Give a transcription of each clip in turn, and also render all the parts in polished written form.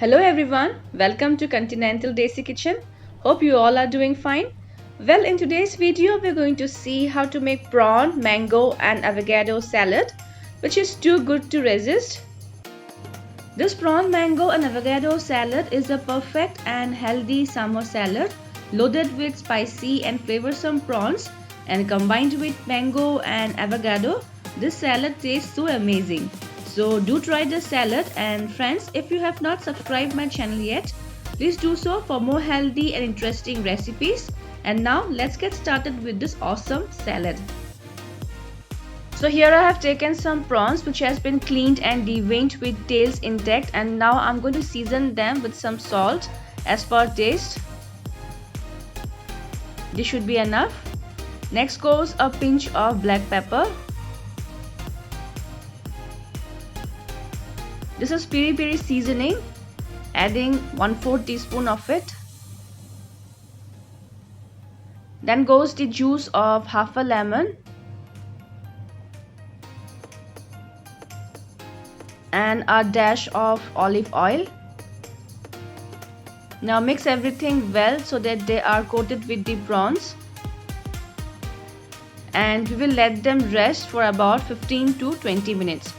Hello everyone, welcome to Continental Desi Kitchen. Hope you all are doing fine. Well, in today's video we're going to see how to make prawn, mango and avocado salad, which is too good to resist. This prawn, mango and avocado salad is a perfect and healthy summer salad loaded with spicy and flavorsome prawns, and combined with mango and avocado, this salad tastes so amazing. So do try this salad, and friends, if you have not subscribed my channel yet, please do so for more healthy and interesting recipes. And now let's get started with this awesome salad. So here I have taken some prawns which has been cleaned and deveined with tails intact, and now I'm going to season them with some salt as per taste. This should be enough. Next goes a pinch of black pepper. This is Piri seasoning, adding 1/4 teaspoon of it. Then goes the juice of half a lemon and a dash of olive oil. Now mix everything well so that they are coated with the prawns, and we will let them rest for about 15 to 20 minutes.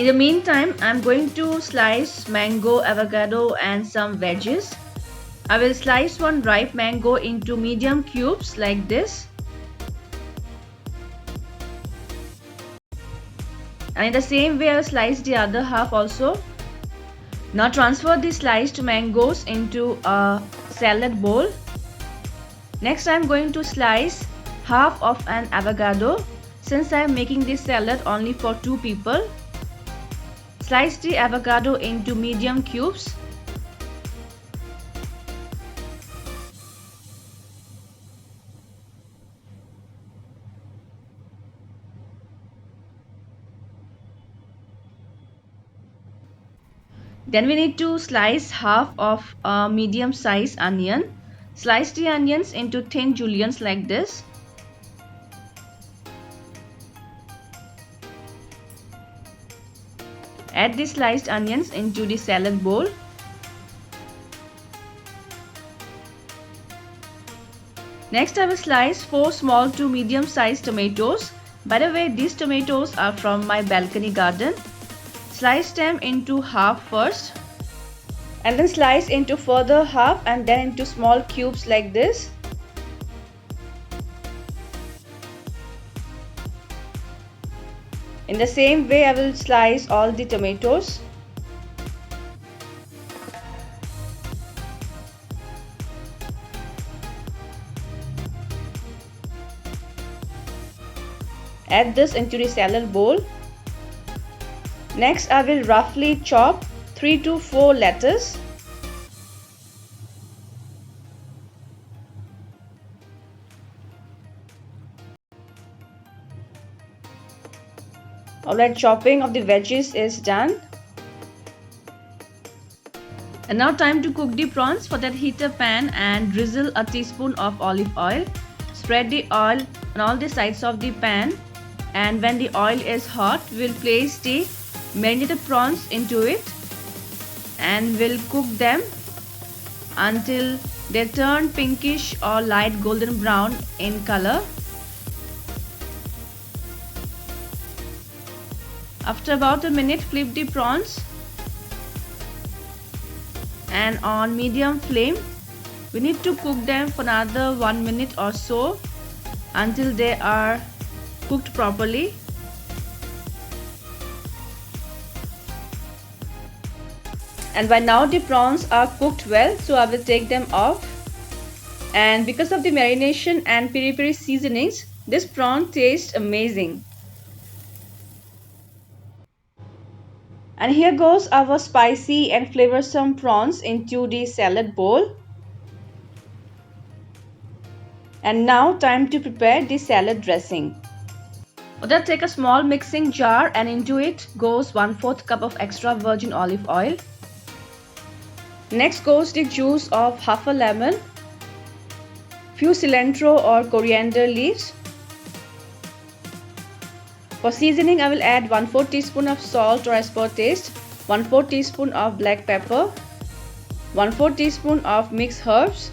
In the meantime, I'm going to slice mango, avocado and some veggies. I will slice one ripe mango into medium cubes like this. And in the same way, I will slice the other half also. Now transfer the sliced mangoes into a salad bowl. Next, I am going to slice half of an avocado, since I am making this salad only for 2 people. Slice the avocado into medium cubes. Then we need to slice half of a medium-sized onion. Slice the onions into thin juliennes like this. Add the sliced onions into the salad bowl. Next, I will slice 4 small to medium-sized tomatoes. By the way, these tomatoes are from my balcony garden. Slice them into half first, and then slice into further half, and then into small cubes like this. In the same way, I will slice all the tomatoes. Add this into the salad bowl. Next, I will roughly chop 3 to 4 lettuce. Alright, chopping of the veggies is done. And now time to cook the prawns. For that, heat a pan and drizzle a teaspoon of olive oil. Spread the oil on all the sides of the pan, and when the oil is hot, we'll place the marinated prawns into it and we'll cook them until they turn pinkish or light golden brown in color. After about a minute, flip the prawns, and on medium flame we need to cook them for another 1 minute or so until they are cooked properly. And by now the prawns are cooked well, so I will take them off. And because of the marination and piri seasonings, this prawn tastes amazing. And here goes our spicy and flavorsome prawns into the salad bowl. And now time to prepare the salad dressing. For that, take a small mixing jar, and into it goes 1/4 cup of extra virgin olive oil. Next goes the juice of half a lemon, few cilantro or coriander leaves. For seasoning, I will add 1/4 teaspoon of salt or as per taste, 1/4 teaspoon of black pepper, 1/4 teaspoon of mixed herbs,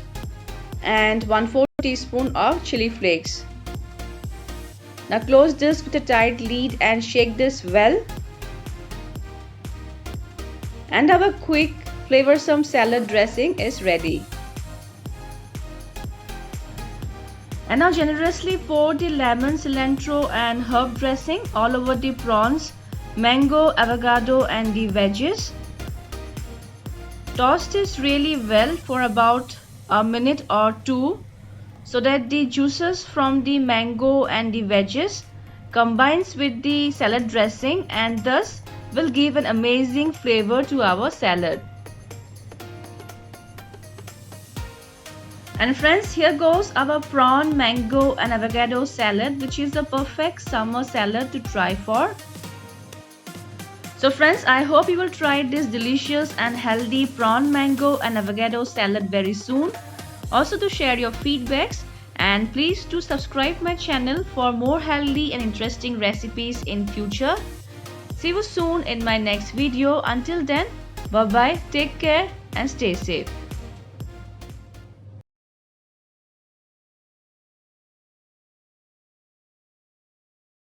and 1/4 teaspoon of chili flakes. Now close this with a tight lid and shake this well. And our quick flavorsome salad dressing is ready. And now generously pour the lemon, cilantro and herb dressing all over the prawns, mango, avocado and the veggies. Toss this really well for about a minute or two so that the juices from the mango and the veggies combines with the salad dressing and thus will give an amazing flavor to our salad. And friends, here goes our prawn, mango and avocado salad, which is the perfect summer salad to try for. So friends, I hope you will try this delicious and healthy prawn, mango and avocado salad very soon. Also to share your feedbacks, and please do subscribe my channel for more healthy and interesting recipes in future. See you soon in my next video. Until then, bye bye, take care and stay safe.